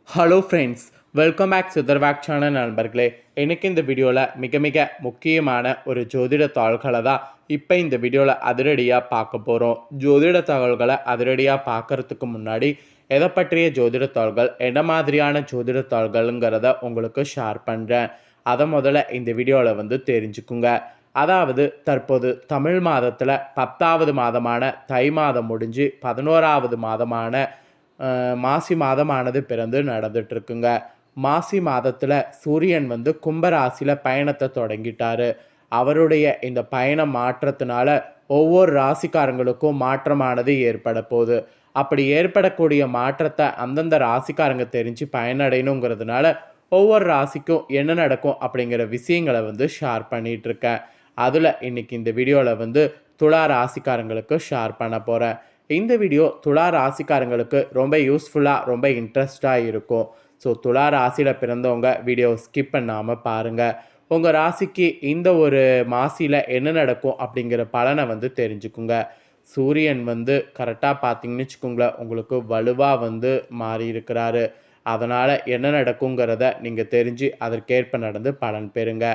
Hello friends, welcome back சுதர்வாக் channel நண்பர்களே. எனக்கு இந்த வீடியோவில் மிக மிக முக்கியமான ஒரு ஜோதிட தாள்களை தான் இப்போ இந்த வீடியோவில் அதிரடியாக பார்க்க போகிறோம். ஜோதிட தாள்களை அதிரடியாக பார்க்குறதுக்கு முன்னாடி எதை பற்றிய ஜோதிட தாள்கள், என்ன மாதிரியான ஜோதிட தாள்கள்ங்கிறத உங்களுக்கு ஷேர் பண்ணுறேன். அதை முதல்ல இந்த வீடியோவில் தெரிஞ்சுக்குங்க. அதாவது தற்போது தமிழ் மாதத்தில் 10வது மாதமான தை மாதம் முடிஞ்சு 11வது மாதமான மாசி மாதமானது பிறந்து நடந்துட்டுருக்குங்க. மாசி மாதத்தில் சூரியன் கும்பராசியில் பயணத்தை தொடங்கிட்டார். அவருடைய இந்த பயணம் மாற்றத்தினால ஒவ்வொரு ராசிக்காரங்களுக்கும் மாற்றமானது ஏற்பட போகுது. அப்படி ஏற்படக்கூடிய மாற்றத்தை அந்தந்த ராசிக்காரங்க தெரிஞ்சு பயனடையணுங்கிறதுனால ஒவ்வொரு ராசிக்கும் என்ன நடக்கும் அப்படிங்கிற விஷயங்களை ஷேர் பண்ணிகிட்ருக்கேன். அதில் இன்றைக்கி இந்த வீடியோவில் துலா ராசிக்காரங்களுக்கு ஷேர் பண்ண போகிறேன். இந்த வீடியோ துலா ராசிக்காரங்களுக்கு ரொம்ப யூஸ்ஃபுல்லாக, ரொம்ப இன்ட்ரெஸ்டாக இருக்கும். ஸோ துலா ராசியில் பிறந்தவங்க வீடியோ ஸ்கிப் பண்ணாமல் பாருங்கள். உங்கள் ராசிக்கு இந்த ஒரு மாசியில் என்ன நடக்கும் அப்படிங்கிற பலனை தெரிஞ்சுக்குங்க. சூரியன் கரெக்டாக பார்த்தீங்கன்னு வச்சுக்கோங்களேன், உங்களுக்கு வலுவாக மாறி இருக்கிறாரு. அதனால் என்ன நடக்குங்கிறத நீங்கள் தெரிஞ்சு அதற்கேற்ப நடந்து பலன் பெறுங்க.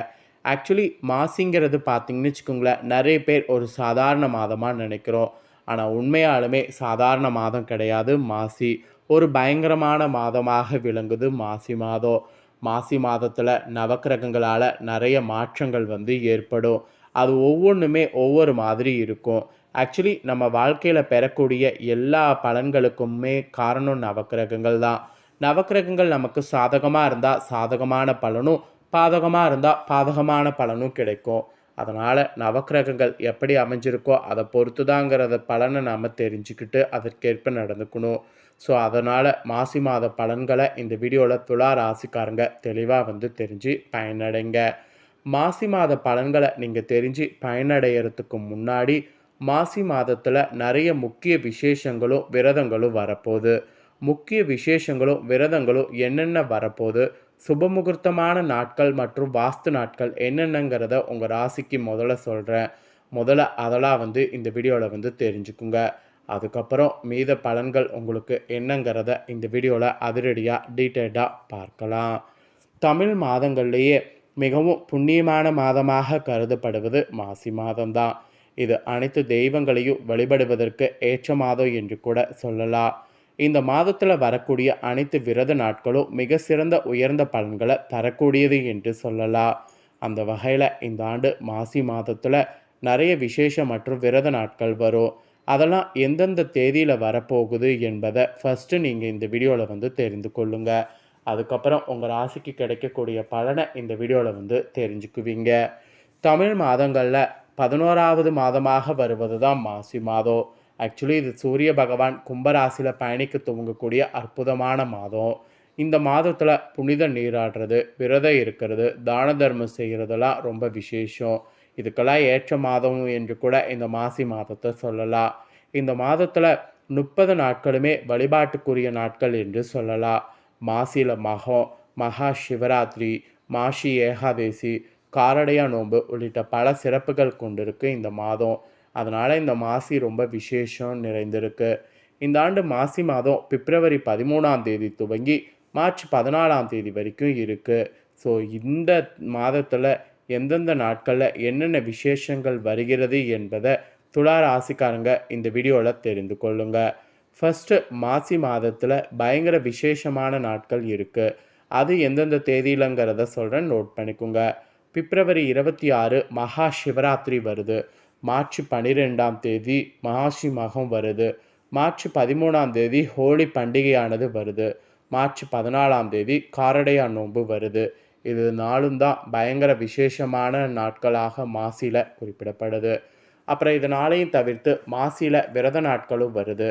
ஆக்சுவலி மாசிங்கிறது பார்த்தீங்கன்னு வச்சுக்கோங்களேன், நிறைய பேர் ஒரு சாதாரண மாதமாக நினைக்கிறோம். ஆனால் உண்மையாலுமே சாதாரண மாதம் கிடையாது மாசி. ஒரு பயங்கரமான மாதமாக விளங்குது மாசி மாதம். மாசி மாதத்தில் நவக்கிரகங்களால் நிறைய மாற்றங்கள் ஏற்படும். அது ஒவ்வொன்றுமே ஒவ்வொரு மாதிரி இருக்கும். ஆக்சுவலி நம்ம வாழ்க்கையில் பெறக்கூடிய எல்லா பலன்களுக்குமே காரணம் நவக்கிரகங்கள் தான். நவக்கிரகங்கள் நமக்கு சாதகமாக இருந்தால் சாதகமான பலனும், பாதகமாக இருந்தால் பாதகமான பலனும் கிடைக்கும். அதனால் நவக்கிரகங்கள் எப்படி அமைஞ்சிருக்கோ அதை பொறுத்து தாங்கிறத பலனை நாம் தெரிஞ்சுக்கிட்டு அதற்கேற்ப நடந்துக்கணும். ஸோ அதனால் மாசி மாத பலன்களை இந்த வீடியோவில் துலா ராசிக்காரங்க தெளிவாக தெரிஞ்சு பயனடைங்க. மாசி மாத பலன்களை நீங்கள் தெரிஞ்சு பயனடைகிறதுக்கு முன்னாடி மாசி மாதத்தில் நிறைய முக்கிய விசேஷங்களும் விரதங்களும் வரப்போகுது. முக்கிய விசேஷங்களும் விரதங்களும் என்னென்ன வரப்போகுது, சுபமுகூர்த்தமான நாட்கள் மற்றும் வாஸ்து நாட்கள் என்னென்னங்கிறத உங்கள் ராசிக்கு முதல்ல சொல்கிறேன். முதல்ல அதெல்லாம் இந்த வீடியோவில் தெரிஞ்சுக்குங்க. அதுக்கப்புறம் மீத பலன்கள் உங்களுக்கு என்னங்கிறத இந்த வீடியோவில் அதிரடியாக டீட்டெயில்டாக பார்க்கலாம். தமிழ் மாதங்கள்லேயே மிகவும் புண்ணியமான மாதமாக கருதப்படுவது மாசி மாதம்தான். இது அனைத்து தெய்வங்களையும் வழிபடுவதற்கு ஏற்ற மாதம் என்று கூட சொல்லலாம். இந்த மாதத்தில் வரக்கூடிய அனைத்து விரத நாட்களும் மிக சிறந்த உயர்ந்த பலன்களை தரக்கூடியது என்று சொல்லலாம். அந்த வகையில் இந்த ஆண்டு மாசி மாதத்தில் நிறைய விசேஷ மற்றும் விரத நாட்கள் வரும். அதெல்லாம் எந்தெந்த தேதியில் வரப்போகுது என்பதை ஃபஸ்ட்டு நீங்கள் இந்த வீடியோவில் தெரிந்து கொள்ளுங்கள். அதுக்கப்புறம் உங்கள் ராசிக்கு கிடைக்கக்கூடிய பலனை இந்த வீடியோவில் தெரிஞ்சுக்குவீங்க. தமிழ் மாதங்களில் 11வது மாதமாக வருவது தான் மாசி மாதம். ஆக்சுவலி இது சூரிய பகவான் கும்பராசியில் பயணிக்க துவங்கக்கூடிய அற்புதமான மாதம். இந்த மாதத்தில் புனித நீராடுறது, விரதம் இருக்கிறது, தான தர்மம் செய்கிறதெல்லாம் ரொம்ப விசேஷம். இதுக்கெல்லாம் ஏற்ற மாதம் என்று கூட இந்த மாசி மாதத்தை சொல்லலாம். இந்த மாதத்தில் 30 நாட்களுமே வழிபாட்டுக்குரிய நாட்கள் என்று சொல்லலாம். மாசியில் மகம், மகா சிவராத்திரி, மாசி ஏகாதேசி, காரடையா நோன்பு உள்ளிட்ட பல சிறப்புகள் கொண்டிருக்கு இந்த மாதம். அதனால் இந்த மாசி ரொம்ப விசேஷம் நிறைந்திருக்கு. இந்த ஆண்டு மாசி மாதம் பிப்ரவரி 13ஆம் தேதி துவங்கி மார்ச் 14ஆம் தேதி வரைக்கும் இருக்குது. ஸோ இந்த மாதத்தில் எந்தெந்த நாட்களில் என்னென்ன விசேஷங்கள் வருகிறது என்பதை துலா ராசிக்காரங்க இந்த வீடியோவில் தெரிந்து கொள்ளுங்க. ஃபஸ்ட்டு மாசி மாதத்தில் பயங்கர விசேஷமான நாட்கள் இருக்குது. அது எந்தெந்த தேதியிலங்கிறத சொல்கிறேன், நோட் பண்ணிக்கோங்க. பிப்ரவரி 26 மகா சிவராத்திரி வருது. மார்ச் 12ஆம் தேதி மாசி மகம் வருது. மார்ச் 13ஆம் தேதி ஹோலி பண்டிகையானது வருது. மார்ச் 14ஆம் தேதி காரடையா நோன்பு வருது. இது நாளும் தான் பயங்கர விசேஷமான நாட்களாக மாசியில் குறிப்பிடப்படுது. அப்புறம் இது நாளையும் தவிர்த்து மாசியில் விரத நாட்களும் வருது.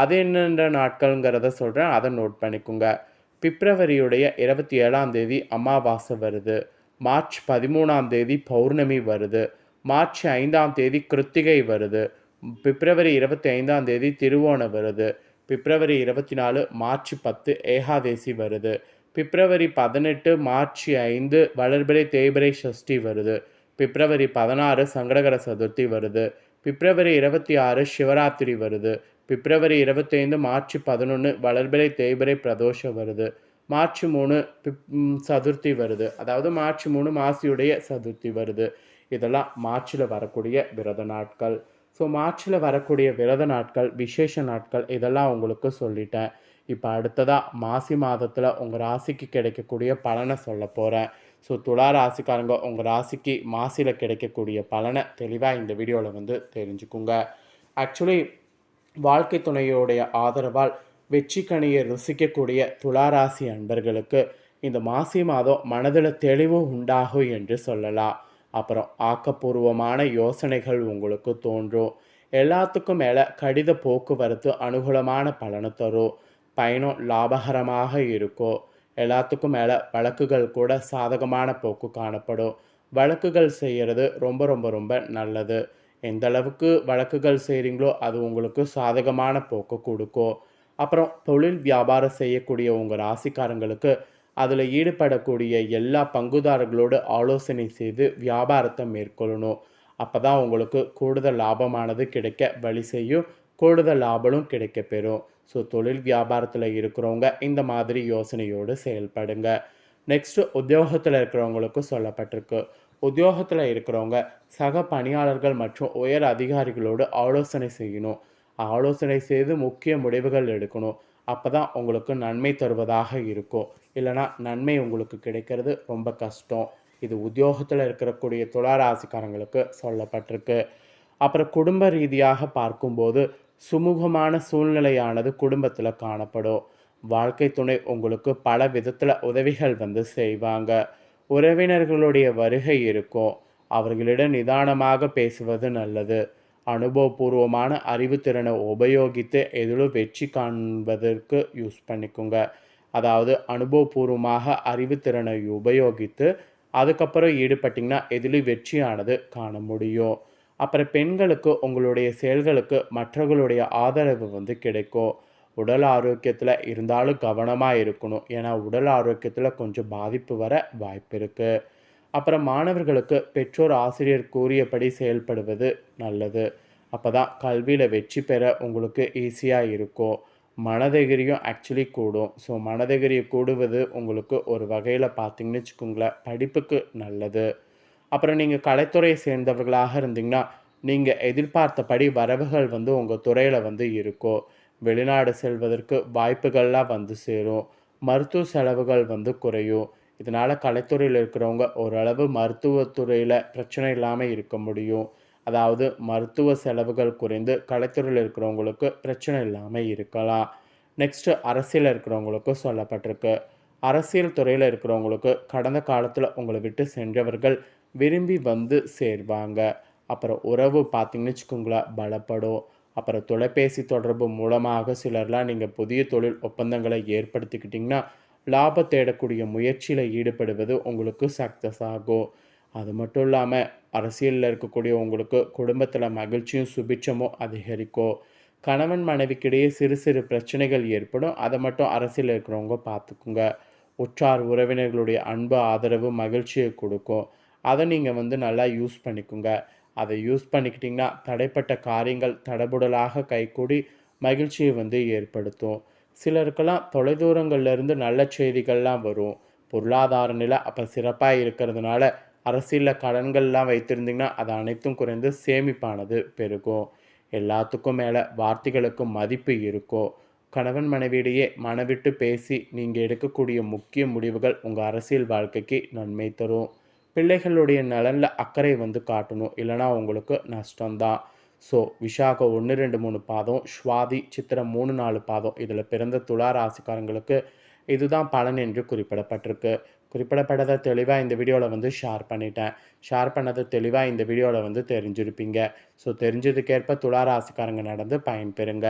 அது என்னென்ன நாட்கள்ங்கிறத சொல்கிறேன், அதை நோட் பண்ணிக்கோங்க. பிப்ரவரியுடைய 27ஆம் தேதி அமாவாசை வருது. மார்ச் 13ஆம் தேதி பௌர்ணமி வருது. மார்ச் 5ஆம் தேதி கிருத்திகை வருது. பிப்ரவரி 25ஆம் தேதி திருவோணம் வருது. பிப்ரவரி 24 மார்ச் 10 ஏகாதேசி வருது. பிப்ரவரி 18 மார்ச் 5 வளர்பிறை தேய்பிறை சஷ்டி வருது. பிப்ரவரி 16 சங்கடகர சதுர்த்தி வருது. பிப்ரவரி 26 சிவராத்திரி வருது. பிப்ரவரி 25 மார்ச் 11 வளர்பிறை தேய்பிறை பிரதோஷம் வருது. மார்ச் 3 சதுர்த்தி வருது. அதாவது மார்ச் 3 மாசியுடைய சதுர்த்தி வருது. இதெல்லாம் மார்ச்சில் வரக்கூடிய விரத நாட்கள். ஸோ மார்ச்சில் வரக்கூடிய விரத நாட்கள், விசேஷ நாட்கள் இதெல்லாம் உங்களுக்கு சொல்லிட்டேன். இப்போ அடுத்ததாக மாசி மாதத்தில் உங்கள் ராசிக்கு கிடைக்கக்கூடிய பலனை சொல்ல போகிறேன். ஸோ துலா ராசிக்காரங்க உங்கள் ராசிக்கு மாசியில் கிடைக்கக்கூடிய பலனை தெளிவாக இந்த வீடியோவில் வந்து தெரிஞ்சுக்குங்க. ஆக்சுவலி வாழ்க்கை துணையோடைய ஆதரவால் வெற்றி கனியை ருசிக்கக்கூடிய துளாராசி அன்பர்களுக்கு இந்த மாசி மாதம் மனதில் தெளிவு உண்டாகும் என்று சொல்லலாம். அப்புறம் ஆக்கப்பூர்வமான யோசனைகள் உங்களுக்கு தோன்றும். எல்லாத்துக்கும் மேலே கடித போக்குவரத்து அனுகூலமான பலனை தரும். பயணம் லாபகரமாக இருக்கும். எல்லாத்துக்கும் மேலே வழக்குகள் கூட சாதகமான போக்கு காணப்படும். வழக்குகள் செய்கிறது ரொம்ப ரொம்ப ரொம்ப நல்லது. எந்த அளவுக்கு வழக்குகள் செய்கிறீங்களோ அது உங்களுக்கு சாதகமான போக்கு கொடுக்கும். அப்புறம் தொழில் வியாபாரம் செய்யக்கூடிய உங்கள் ராசிக்காரங்களுக்கு அதில் ஈடுபடக்கூடிய எல்லா பங்குதாரர்களோடு ஆலோசனை செய்து வியாபாரத்தை மேற்கொள்ளணும். அப்போ தான் உங்களுக்கு கூடுதல் லாபமானது கிடைக்க வழி செய்யும். கூடுதல் லாபமும் கிடைக்க பெறும். ஸோ தொழில் வியாபாரத்தில் இருக்கிறவங்க இந்த மாதிரி யோசனையோடு செயல்படுங்க. நெக்ஸ்ட்டு உத்தியோகத்தில் இருக்கிறவங்களுக்கு சொல்லப்பட்டிருக்கு. உத்தியோகத்தில் இருக்கிறவங்க சக பணியாளர்கள் மற்றும் உயர் அதிகாரிகளோடு ஆலோசனை செய்யணும். ஆலோசனை செய்து முக்கிய முடிவுகள் எடுக்கணும். அப்போ தான் உங்களுக்கு நன்மை தருவதாக இருக்கும். இல்லைனா நன்மை உங்களுக்கு கிடைக்கிறது ரொம்ப கஷ்டம். இது உத்தியோகத்தில் இருக்கக்கூடிய துளாராசிக்காரங்களுக்கு சொல்லப்பட்டிருக்கு. அப்புறம் குடும்ப ரீதியாக பார்க்கும்போது சுமூகமான சூழ்நிலையானது குடும்பத்தில் காணப்படும். வாழ்க்கை துணை உங்களுக்கு பல விதத்தில் உதவிகள் வந்து செய்வாங்க. உறவினர்களுடைய வருகை இருக்கும். அவர்களிடம் நிதானமாக பேசுவது நல்லது. அனுபவபூர்வமான அறிவுத்திறனை உபயோகித்து எதிலும் வெற்றி காண்பதற்கு யூஸ் பண்ணிக்கோங்க. அதாவது அனுபவபூர்வமாக அறிவுத்திறனை உபயோகித்து அதுக்கப்புறம் ஈடுபட்டிங்கன்னா எதிலும் வெற்றியானது காண முடியும். அப்புறம் பெண்களுக்கு உங்களுடைய செயல்களுக்கு மற்றவர்களுடைய ஆதரவு வந்து கிடைக்கும். உடல் ஆரோக்கியத்தில் இருந்தாலும் கவனமாக இருக்கணும். ஏன்னா உடல் ஆரோக்கியத்தில் கொஞ்சம் பாதிப்பு வர வாய்ப்பு இருக்குது. அப்புறம் மாணவர்களுக்கு பெற்றோர் ஆசிரியர் கூறியபடி செயல்படுவது நல்லது. அப்போ தான் கல்வியில் வெற்றி பெற உங்களுக்கு ஈஸியாக இருக்கும். மனதைரியம் ஆக்சுவலி கூடும். ஸோ மனதைரியம் கூடுவது உங்களுக்கு ஒரு வகையில் பார்த்தீங்கன்னு வச்சுக்கோங்களேன் படிப்புக்கு நல்லது. அப்புறம் நீங்கள் கலைத்துறையை சேர்ந்தவர்களாக இருந்தீங்கன்னா நீங்கள் எதிர்பார்த்தபடி வரவுகள் வந்து உங்கள் துறையில் வந்து இருக்கும். வெளிநாடு செல்வதற்கு வாய்ப்புகள்லாம் வந்து சேரும். மருத்துவ செலவுகள் வந்து குறையும். இதனால் கலைத்துறையில் இருக்கிறவங்க ஓரளவு மருத்துவத்துறையில் பிரச்சனை இல்லாமல் இருக்க முடியும். அதாவது மருத்துவ செலவுகள் குறைந்து கலைத்துறையில் இருக்கிறவங்களுக்கு பிரச்சனை இல்லாமல் இருக்கலாம். நெக்ஸ்ட்டு அரசியலில் இருக்கிறவங்களுக்கு சொல்லப்பட்டிருக்கு. அரசியல் துறையில் இருக்கிறவங்களுக்கு கடந்த காலத்தில் உங்களை விட்டு சென்றவர்கள் விரும்பி வந்து சேர்வாங்க. அப்புறம் உறவு பார்த்திங்கன்னு வச்சுக்கோங்களேன் பலப்படும். அப்புறம் தொலைபேசி தொடர்பு மூலமாக சிலர்லாம் நீங்கள் புதிய தொழில் ஒப்பந்தங்களை ஏற்படுத்திக்கிட்டிங்கன்னா லாபம் தேடக்கூடிய முயற்சியில் ஈடுபடுவது உங்களுக்கு சக்ஸஸ் ஆகும். அது மட்டும் இல்லாமல் அரசியலில் இருக்கக்கூடிய உங்களுக்கு குடும்பத்தில் மகிழ்ச்சியும் சுபிட்சமும் அதிகரிக்கும். கணவன் மனைவிக்கிடையே சிறு சிறு பிரச்சனைகள் ஏற்படும். அதை மட்டும் அரசியலில் இருக்கிறவங்க பார்த்துக்குங்க. உற்றார் உறவினர்களுடைய அன்பு ஆதரவு மகிழ்ச்சியை கொடுக்கும். அதை நீங்கள் வந்து நல்லா யூஸ் பண்ணிக்கோங்க. அதை யூஸ் பண்ணிக்கிட்டிங்கன்னா தடைப்பட்ட காரியங்கள் தடபுடலாக கைகூடி மகிழ்ச்சியை வந்து ஏற்படுத்தும். சிலருக்கெல்லாம் தொலைதூரங்கள்லேருந்து நல்ல செய்திகள்லாம் வரும். பொருளாதார நிலை அப்போ சிறப்பாக இருக்கிறதுனால அரசியலில் கடன்கள்லாம் வைத்திருந்தீங்கன்னா அது அனைத்தும் குறைந்து சேமிப்பானது பெருகும். எல்லாத்துக்கும் மேலே வார்த்தைகளுக்கு மதிப்பு இருக்கும். கணவன் மனைவியிடையே மனவிட்டு பேசி நீங்கள் எடுக்கக்கூடிய முக்கிய முடிவுகள் உங்கள் அரசியல் வாழ்க்கைக்கு நன்மை தரும். பிள்ளைகளுடைய நலனில் அக்கறை வந்து காட்டணும். இல்லைனா உங்களுக்கு நஷ்டம்தான். ஸோ விசாகம் 1, 2, 3 பாதம், ஸ்வாதி, சித்திரம் 3, 4 பாதம் இதில் பிறந்த துலா ராசிக்காரங்களுக்கு இதுதான் பலன் என்று குறிப்பிடப்பட்டிருக்கு. குறிப்பிடப்பட்டதை தெளிவாக இந்த வீடியோவில் வந்து ஷேர் பண்ணிட்டேன். ஷேர் பண்ணதை தெளிவாக இந்த வீடியோவில் வந்து தெரிஞ்சிருப்பீங்க. ஸோ தெரிஞ்சதுக்கேற்ப துலா ராசிக்காரங்க நடந்து பயன்பெறுங்க.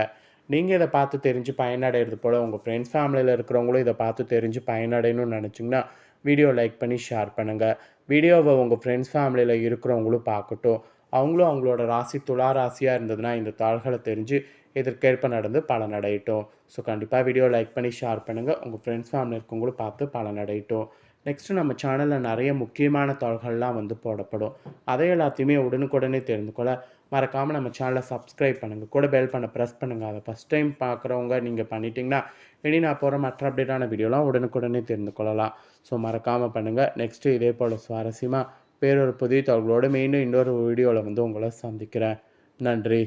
நீங்கள் இதை பார்த்து தெரிஞ்சு பயனடைகிறது போல் உங்கள் ஃப்ரெண்ட்ஸ் ஃபேமிலியில் இருக்கிறவங்களும் இதை பார்த்து தெரிஞ்சு பயனடையணும்னு நினச்சிங்கன்னா வீடியோ லைக் பண்ணி ஷேர் பண்ணுங்கள். வீடியோவை உங்கள் ஃப்ரெண்ட்ஸ் ஃபேமிலியில் இருக்கிறவங்களும் பார்க்கட்டும். அவங்களும் அவங்களோட ராசி துலா ராசியாக இருந்ததுன்னா இந்த தாள்களை தெரிஞ்சு இதற்கேற்ப நடந்து பலனடையட்டும். ஸோ கண்டிப்பாக வீடியோ லைக் பண்ணி ஷேர் பண்ணுங்கள். உங்கள் ஃப்ரெண்ட்ஸ் ஃபேமிலி இருக்கவங்களும் பார்த்து பலனடையட்டும். நெக்ஸ்ட்டு நம்ம சேனலில் நிறைய முக்கியமான தாள்கள்லாம் வந்து போடப்படும். அதை எல்லாத்தையுமே உடனுக்குடனே தெரிந்து கொள்ள மறக்காமல் நம்ம சேனலை சப்ஸ்கிரைப் பண்ணுங்கள், கூட பெல் பண்ண ப்ரெஸ் பண்ணுங்கள். அதை ஃபஸ்ட் டைம் பார்க்குறவங்க நீங்கள் பண்ணிட்டீங்கன்னா இனி நான் போகிற மற்ற அப்டேட்டான வீடியோலாம் உடனுக்குடனே தெரிந்து கொள்ளலாம். ஸோ மறக்காமல் பண்ணுங்கள். நெக்ஸ்ட்டு இதே போல் சுவாரஸ்யமாக வேறொரு புதிய தகவலோடு மீண்டும் இன்னொரு வீடியோவில் உங்களை சந்திக்கிறேன். நன்றி.